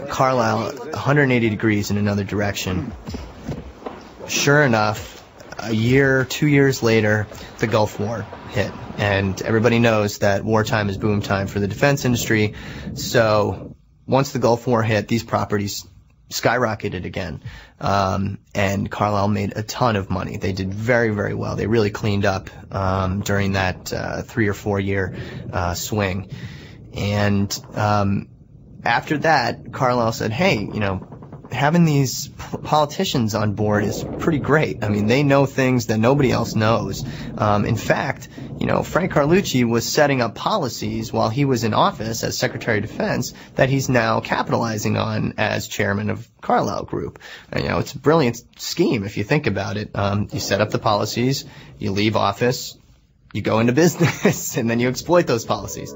Carlyle 180 degrees in another direction. Sure enough, a year, 2 years later, the Gulf War hit. And everybody knows that wartime is boom time for the defense industry. So once the Gulf War hit, these properties skyrocketed again. And Carlyle made a ton of money. They did very, very well. They really cleaned up during that 3 or 4 year swing. And after that, Carlyle said, hey, you know, having these politicians on board is pretty great. I mean, they know things that nobody else knows. In fact, you know, Frank Carlucci was setting up policies while he was in office as Secretary of Defense that he's now capitalizing on as chairman of Carlyle Group. And, you know, it's a brilliant scheme if you think about it. You set up the policies, you leave office, you go into business, and then you exploit those policies.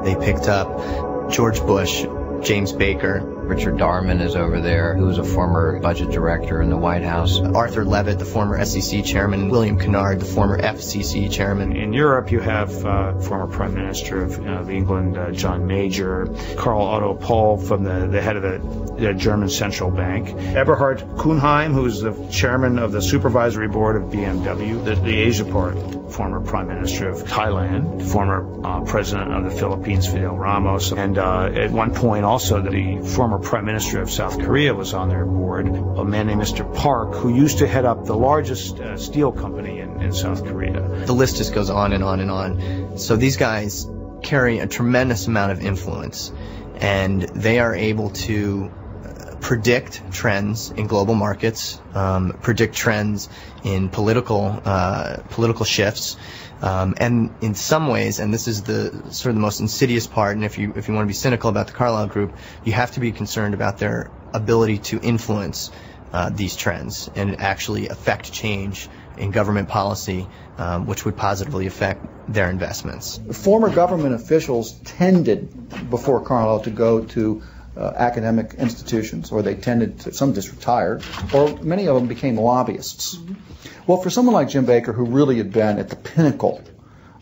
They picked up George Bush, James Baker. Richard Darman is over there, who was a former budget director in the White House. Arthur Levitt, the former SEC chairman. William Kennard, the former FCC chairman. In Europe, you have former Prime Minister of England, John Major. Karl Otto Pohl, from the head of the German Central Bank. Eberhard Kuhnheim, who's the chairman of the Supervisory Board of BMW. The Asia part, former Prime Minister of Thailand. Former President of the Philippines, Fidel Ramos. And at one point also, the former Prime Minister of South Korea was on their board, a man named Mr. Park, who used to head up the largest steel company in South Korea. The list just goes on and on and on. So these guys carry a tremendous amount of influence, and they are able to predict trends in global markets, predict trends in political shifts. And in some ways, and this is the sort of the most insidious part, and if you want to be cynical about the Carlyle Group, you have to be concerned about their ability to influence these trends and actually affect change in government policy, which would positively affect their investments. Former government officials tended, before Carlyle, to go to academic institutions, or they tended to, some just retired, or many of them became lobbyists. Well, for someone like Jim Baker, who really had been at the pinnacle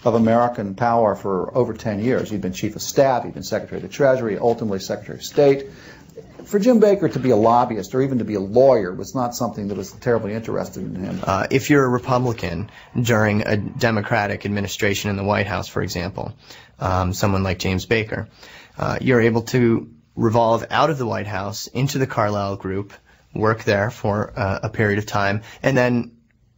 of American power for over 10 years, he'd been chief of staff, he'd been secretary of the Treasury, ultimately secretary of state. For Jim Baker to be a lobbyist or even to be a lawyer was not something that was terribly interested in him. If you're a Republican during a Democratic administration in the White House, for example, someone like James Baker, you're able to revolve out of the White House into the Carlyle Group, work there for a period of time, and then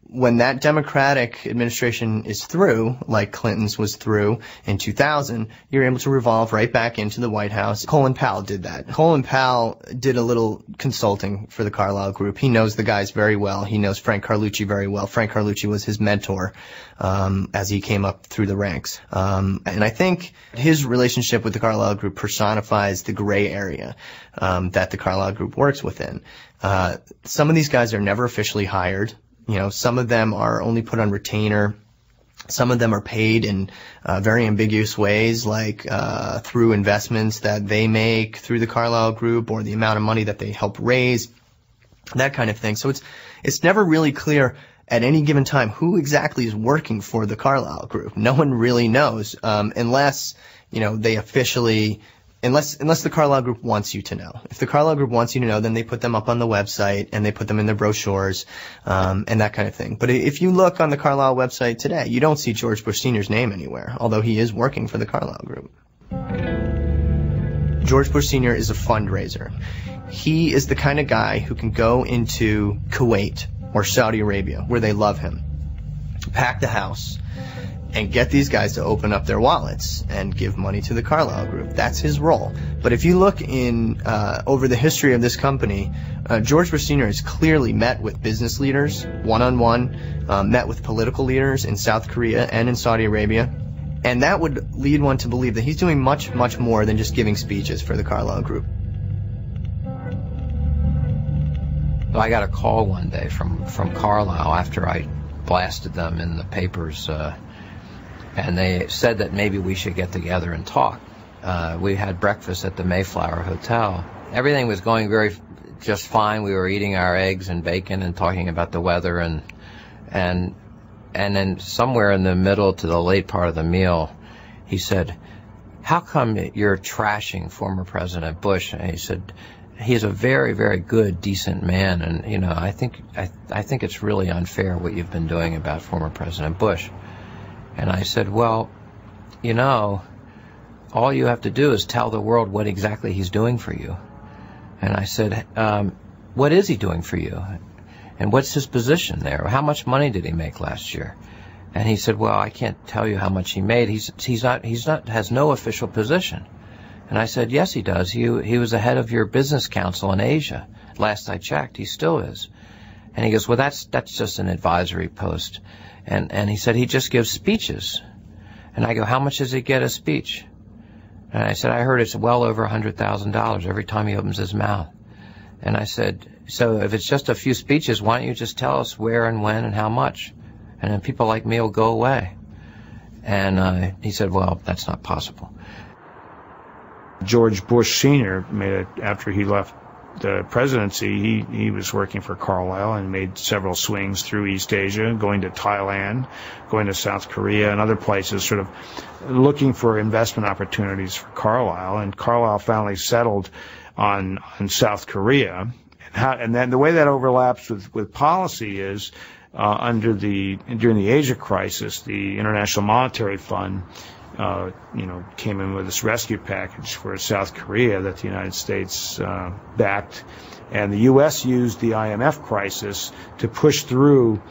when that Democratic administration is through, like Clinton's was through in 2000, you're able to revolve right back into the White House. Colin Powell did that. Colin Powell did a little consulting for the Carlyle Group. He knows the guys very well. He knows Frank Carlucci very well. Frank Carlucci was his mentor as he came up through the ranks. And I think his relationship with the Carlyle Group personifies the gray area that the Carlyle Group works within. Some of these guys are never officially hired. You know, some of them are only put on retainer. Some of them are paid in very ambiguous ways, like through investments that they make through the Carlyle Group or the amount of money that they help raise, that kind of thing. So it's never really clear at any given time who exactly is working for the Carlyle Group. No one really knows unless, you know, they officially... Unless the Carlyle Group wants you to know. If the Carlyle Group wants you to know, then they put them up on the website and they put them in their brochures and that kind of thing. But if you look on the Carlyle website today, you don't see George Bush Sr.'s name anywhere, although he is working for the Carlyle Group. George Bush Sr. is a fundraiser. He is the kind of guy who can go into Kuwait or Saudi Arabia, where they love him, pack the house, and get these guys to open up their wallets and give money to the Carlyle Group. That's his role. But if you look in over the history of this company, George Bush Sr. has clearly met with business leaders one-on-one, met with political leaders in South Korea and in Saudi Arabia, and that would lead one to believe that he's doing much, much more than just giving speeches for the Carlyle Group. So I got a call one day from Carlyle after I blasted them in the papers, and they said that maybe we should get together and talk. We had breakfast at the Mayflower Hotel. Everything was going just fine. We were eating our eggs and bacon and talking about the weather, and then somewhere in the middle to the late part of the meal, he said, how come you're trashing former President Bush? And he said, he's a very, very good, decent man, and, you know, I think it's really unfair what you've been doing about former President Bush. And I said, well, you know, all you have to do is tell the world what exactly he's doing for you. And I said, what is he doing for you? And what's his position there? How much money did he make last year? And he said, well, I can't tell you how much he made. Has no official position. And I said, yes, he does. He was the head of your business council in Asia. Last I checked, he still is. And he goes, well, that's just an advisory post. And he said he just gives speeches. And I go, how much does he get a speech? And I said, I heard it's well over $100,000 every time he opens his mouth. And I said, so if it's just a few speeches, why don't you just tell us where and when and how much? And then people like me will go away. And he said, well, that's not possible. George Bush Sr. after he left the presidency, he was working for Carlyle and made several swings through East Asia, going to Thailand, going to South Korea and other places, sort of looking for investment opportunities for Carlyle. And Carlyle finally settled on South Korea. And then the way that overlaps with policy is during the Asia crisis, the International Monetary Fund came in with this rescue package for South Korea that the United States backed, and the U.S. used the IMF crisis to push through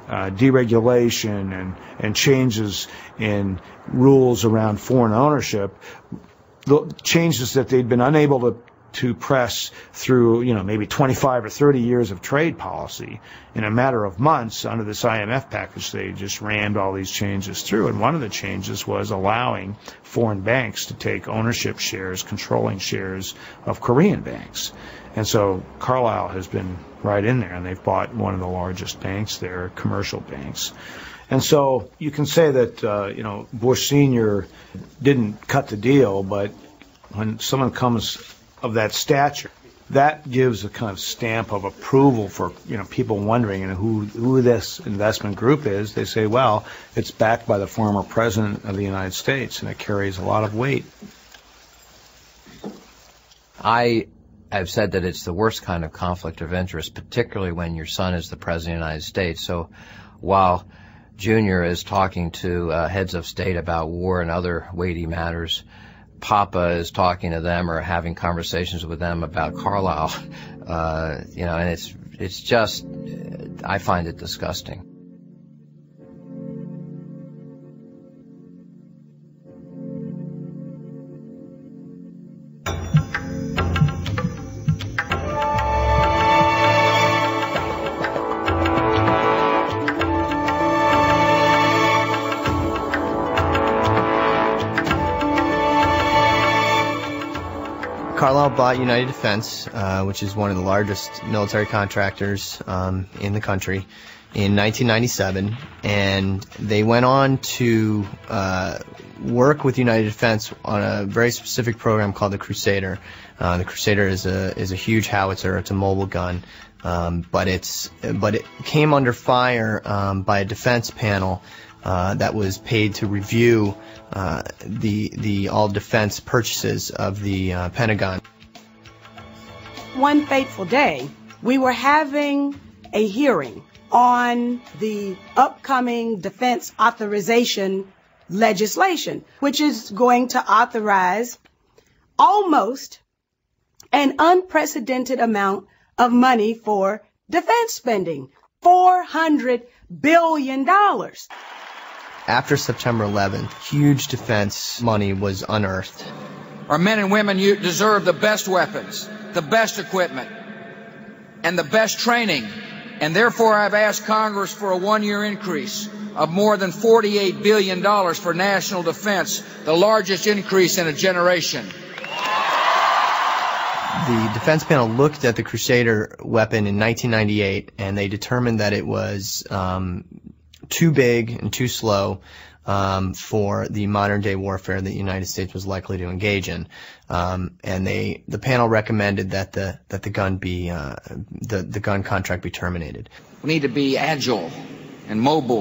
deregulation and changes in rules around foreign ownership, changes that they'd been unable to press through, maybe 25 or 30 years of trade policy. In a matter of months, under this IMF package, they just rammed all these changes through. And one of the changes was allowing foreign banks to take ownership shares, controlling shares of Korean banks. And so Carlyle has been right in there, and they've bought one of the largest banks there, commercial banks. And so you can say that, Bush Sr. didn't cut the deal, but when someone comes of that stature, that gives a kind of stamp of approval for people wondering who this investment group is. They say, well, it's backed by the former president of the United States, and it carries a lot of weight. I have said that it's the worst kind of conflict of interest, particularly when your son is the president of the United States. So while Junior is talking to heads of state about war and other weighty matters, Papa is talking to them or having conversations with them about Carlyle, and it's just, I find it disgusting. Carlyle bought United Defense, which is one of the largest military contractors in the country, in 1997, and they went on to work with United Defense on a very specific program called the Crusader. The Crusader is a huge howitzer. It's a mobile gun, but it came under fire by a defense panel that was paid to review the all defense purchases of the Pentagon. One fateful day, we were having a hearing on the upcoming defense authorization legislation, which is going to authorize almost an unprecedented amount of money for defense spending, $400 billion. After September 11th, huge defense money was unearthed. Our men and women deserve the best weapons, the best equipment, and the best training. And therefore, I've asked Congress for a one-year increase of more than $48 billion for national defense, the largest increase in a generation. The defense panel looked at the Crusader weapon in 1998, and they determined that it was too big and too slow for the modern-day warfare that the United States was likely to engage in, and the panel recommended that the gun be the gun contract be terminated. We need to be agile and mobile.